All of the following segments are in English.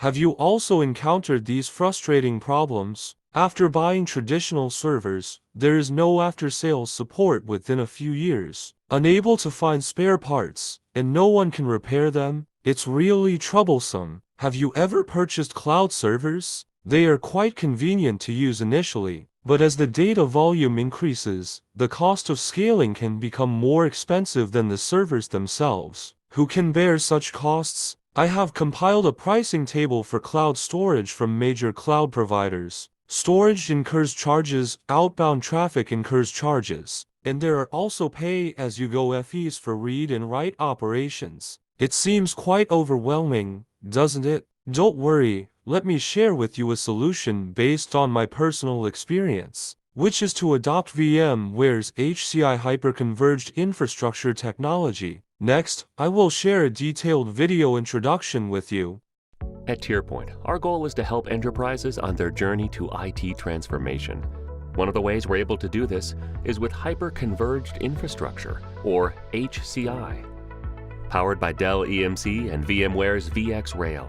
Have you also encountered these frustrating problems? After buying traditional servers, there is no after-sales support within a few years, unable to find spare parts, and no one can repair them. It's really troublesome. Have you ever purchased cloud servers? They are quite convenient to use initially, but as the data volume increases, the cost of scaling can become more expensive than the servers themselves. Who can bear such costs? I have compiled a pricing table for cloud storage from major cloud providers. Storage incurs charges, outbound traffic incurs charges, and there are also pay-as-you-go fees for read and write operations. It seems quite overwhelming, doesn't it? Don't worry, let me share with you a solution based on my personal experience, which is to adopt VMware's HCI Hyper-Converged Infrastructure technology. Next, I will share a detailed video introduction with you. At TierPoint, our goal is to help enterprises on their journey to IT transformation. One of the ways we're able to do this is with Hyper-Converged Infrastructure, or HCI. Powered by Dell EMC and VMware's VxRail,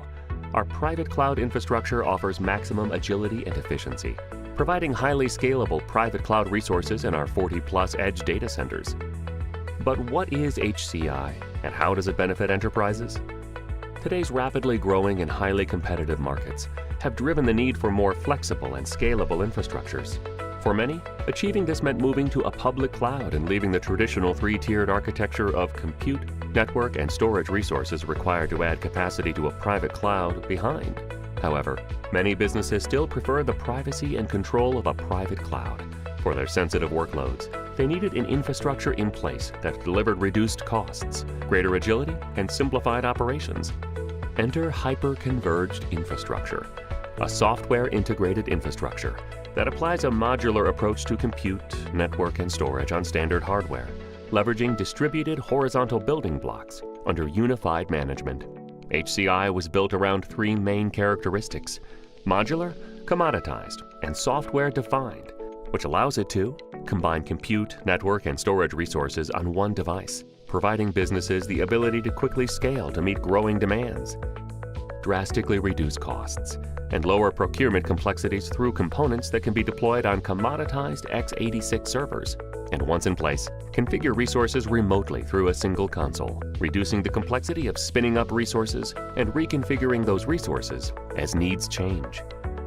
our private cloud infrastructure offers maximum agility and efficiency, providing highly scalable private cloud resources in our 40-plus edge data centers. But what is HCI, and how does it benefit enterprises? Today's rapidly growing and highly competitive markets have driven the need for more flexible and scalable infrastructures. For many, achieving this meant moving to a public cloud and leaving the traditional three-tiered architecture of compute, network, and storage resources required to add capacity to a private cloud behind. However, many businesses still prefer the privacy and control of a private cloud. For their sensitive workloads, they needed an infrastructure in place that delivered reduced costs, greater agility, and simplified operations. Enter Hyper-Converged Infrastructure, a software-integrated infrastructure that applies a modular approach to compute, network, and storage on standard hardware, leveraging distributed horizontal building blocks under unified management. HCI was built around three main characteristics: modular, commoditized, and software-defined, which allows it to combine compute, network, and storage resources on one device, providing businesses the ability to quickly scale to meet growing demands, drastically reduce costs, and lower procurement complexities through components that can be deployed on commoditized x86 servers, and once in place, configure resources remotely through a single console, reducing the complexity of spinning up resources and reconfiguring those resources as needs change.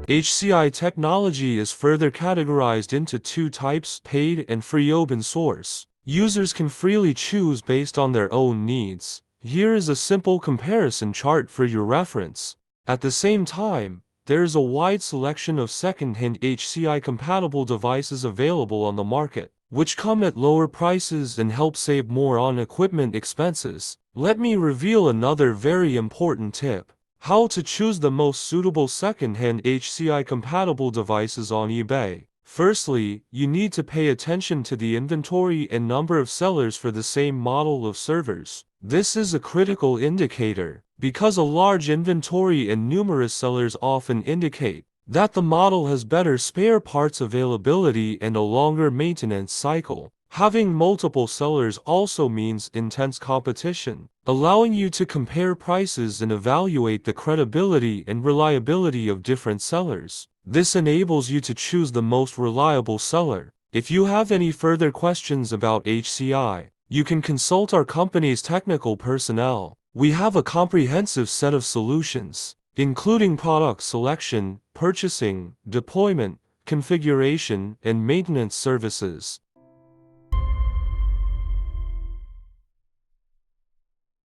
HCI technology is further categorized into two types: paid and free open source. Users can freely choose based on their own needs. Here is a simple comparison chart for your reference. At the same time, there is a wide selection of second-hand HCI-compatible devices available on the market, which come at lower prices and help save more on equipment expenses. Let me reveal another very important tip: how to choose the most suitable second-hand HCI-compatible devices on eBay. Firstly, you need to pay attention to the inventory and number of sellers for the same model of servers. This is a critical indicator, because a large inventory and numerous sellers often indicate that the model has better spare parts availability and a longer maintenance cycle. Having multiple sellers also means intense competition, allowing you to compare prices and evaluate the credibility and reliability of different sellers. This enables you to choose the most reliable seller. If you have any further questions about HCI, you can consult our company's technical personnel. We have a comprehensive set of solutions, including product selection, purchasing, deployment, configuration, and maintenance services.